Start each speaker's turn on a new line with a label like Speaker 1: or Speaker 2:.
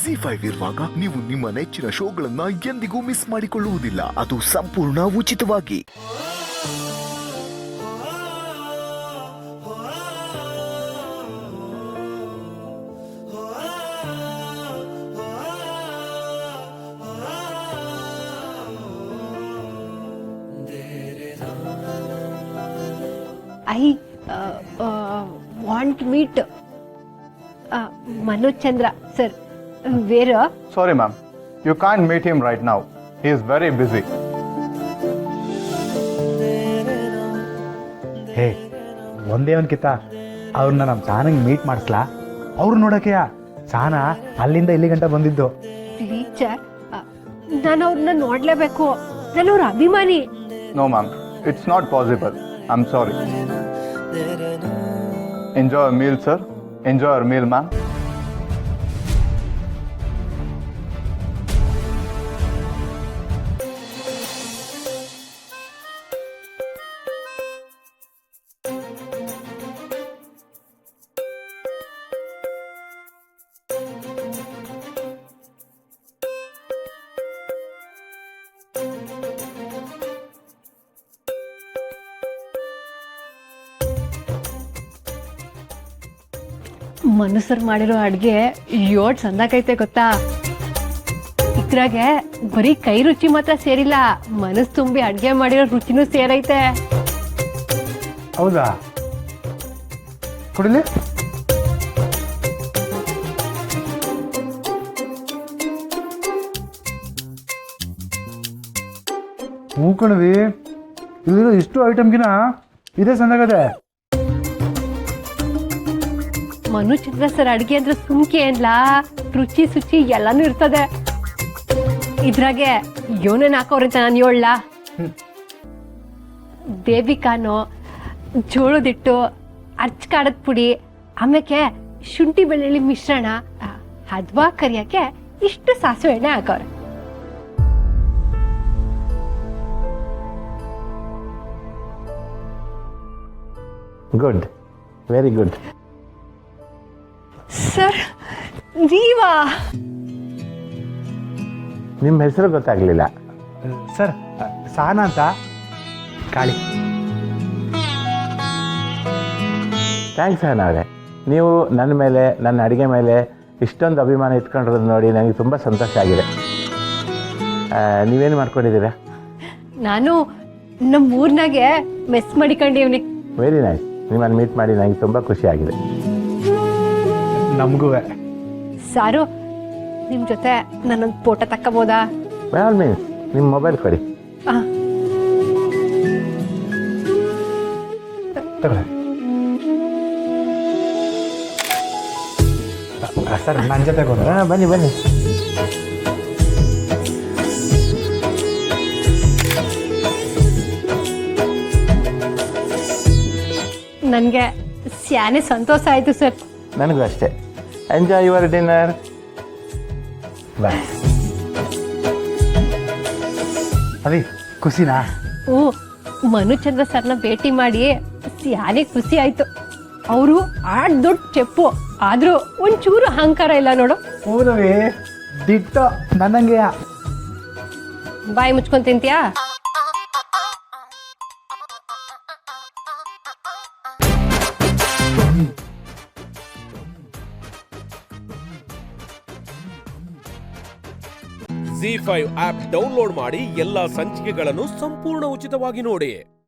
Speaker 1: ಜಿ5 ಇರುವಾಗ ನೀವು ನಿಮ್ಮ ನೆಚ್ಚಿನ ಶೋಗಳನ್ನ ಎಂದಿಗೂ ಮಿಸ್ ಮಾಡಿಕೊಳ್ಳುವುದಿಲ್ಲ. ಅದು ಸಂಪೂರ್ಣ ಉಚಿತವಾಗಿ.
Speaker 2: I want to meet Manoj Chandra, sir. Where?
Speaker 3: Sorry, ma'am. You can't meet him right now. He is very busy.
Speaker 4: ಹೇ ಒಂದೇ ಒಂದ್ಕಿತ ಅವ್ರನ್ನ ನಮ್ಮ ಸಾನಂಗೆ ಮೀಟ್ ಮಾಡಿಸ್ಲಾ? ಅವ್ರು ನೋಡೋಕೆಯಾ ಸಾನ ಅಲ್ಲಿಂದ ಇಲ್ಲಿ ಗಂಟ ಬಂದಿದ್ದು.
Speaker 2: ಟೀಚರ್, ನಾನು ಅವ್ರನ್ನ ನೋಡ್ಲೇಬೇಕು. ನಾನು ಅವ್ರ ಅಭಿಮಾನಿ.
Speaker 3: No, ma'am. It's not possible. I'm sorry. Enjoy your meal, sir. Enjoy your meal, ma'am.
Speaker 2: ಮನುಷ್ಯರು ಮಾಡಿರೋ ಅಡ್ಗೆ ಯೋಡ್ ಚಂದಾಕೈತೆ ಗೊತ್ತಾ. ಇದ್ರಾಗೆ ಬರೀ ಕೈ ರುಚಿ ಮಾತ್ರ ಸೇರಿಲ್ಲ, ಮನಸ್ಸು ತುಂಬಿ ಅಡ್ಗೆ ಮಾಡಿರೋ ರುಚಿನೂ ಸೇರೈತೆ.
Speaker 4: ಹೌದಾ? ಕೊಡಲಿ. ಹೂ ಕಣವಿ, ಇಲ್ಲಿರೋ ಇಷ್ಟು ಐಟಮ್ಗಿನ ಇದೇ ಸಂದಾಗದೆ.
Speaker 2: ಮನು ಚಂದ್ರ ಸರ್ ಅಡ್ಗೆ ಅಂದ್ರೆ ಸುಮ್ಕೆ ಏನ್ಲಾ, ರುಚಿ ಸುಚಿ ಎಲ್ಲಾನು ಇರ್ತದೆ. ಇದ್ರಾಗೆ ಯೋನೇನ್ ಹಾಕೋರಂತ ನಾನು ಹೇಳಲ್ಲ. ಬೇಬಿಕಾನು, ಜೋಳದಿಟ್ಟು, ಅರ್ಚಕಾಡದ ಪುಡಿ, ಆಮೇಲೆ ಶುಂಠಿ ಬೆಳ್ಳುಳ್ಳಿ ಮಿಶ್ರಣ, ಹದ್ವಾ ಕರಿಯಕ್ಕೆ ಇಷ್ಟು ಸಾಸಿವೆ ಎಣ್ಣೆ ಹಾಕವ್ರೆ.
Speaker 5: Good, very good.
Speaker 2: ಸರ್ ನೀವಾ?
Speaker 5: ನಿಮ್ಮ ಹೆಸರು ಗೊತ್ತಾಗ್ಲಿಲ್ಲ.
Speaker 4: ಸರ್ ಸಾನ ಅಂತ ಕಾಳಿ.
Speaker 5: ಥ್ಯಾಂಕ್ಸ್ ಅವರೇ, ನೀವು ನನ್ನ ಮೇಲೆ, ನನ್ನ ಅಡುಗೆ ಮೇಲೆ ಇಷ್ಟೊಂದು ಅಭಿಮಾನ ಇಟ್ಕೊಂಡಿರೋದು ನೋಡಿ ನನಗೆ ತುಂಬ ಸಂತೋಷ ಆಗಿದೆ. ನೀವೇನು ಮಾಡ್ಕೊಂಡಿದ್ದೀರಾ?
Speaker 2: ನಾನು ನಮ್ಮ ಊರ್ನಾಗೆ ಮೆಸ್ ಮಾಡಿಕೊಂಡಿವ್ನಿ.
Speaker 5: Very nice. ನಿಮ್ಮನ್ನು ಮೀಟ್ ಮಾಡಿ ನನಗೆ ತುಂಬ ಖುಷಿ ಆಗಿದೆ.
Speaker 4: ನಮಗೂ.
Speaker 2: ಸಾರು, ನಿಮ್ ಜೊತೆ ನನ್ನೊಂದು ಫೋಟೋ ತಕ್ಕಬೋದಾ?
Speaker 5: ಬೈ ಆಲ್ ಮೀನ್ಸ್ ನಿಮ್ಮ ಮೊಬೈಲ್ ಕೊಡಿ.
Speaker 4: ಸರ್ ನನ್ನ ಜೊತೆ
Speaker 5: ಬನ್ನಿ ಬನ್ನಿ.
Speaker 2: ನನಗೆ ಸ್ಯಾನೆ ಸಂತೋಷ ಆಯ್ತು ಸರ್.
Speaker 5: ನನಗೂ ಅಷ್ಟೇ. Enjoy your dinner.
Speaker 4: ಬಾಯ್. ಅದೇ ಖುಷಿನಾ?
Speaker 2: ಓ, ಮನು ಚಂದ್ರ ಸರ್ನ ಭೇಟಿ ಮಾಡಿ ಸ್ಯಾನೆ ಖುಷಿ ಆಯ್ತು. ಅವರು ದೊಡ್ಡ ಚೆಪ್ಪು, ಆದ್ರೂ ಒಂಚೂರು ಅಹಂಕಾರ ಇಲ್ಲ ನೋಡು.
Speaker 4: ಹೌದವೇ, ದಿಟ್ಟ ನನ್ನಂಗೆಯ.
Speaker 2: ಬಾಯಿ ಮುಚ್ಕೊಂಡ್ ತಿಂತೀಯಾ?
Speaker 6: ಜಿ5 ಆಪ್ ಡೌನ್ಲೋಡ್ ಮಾಡಿ ಎಲ್ಲಾ ಸಂಚಿಕೆಗಳನ್ನು ಸಂಪೂರ್ಣ ಉಚಿತವಾಗಿ ನೋಡಿ.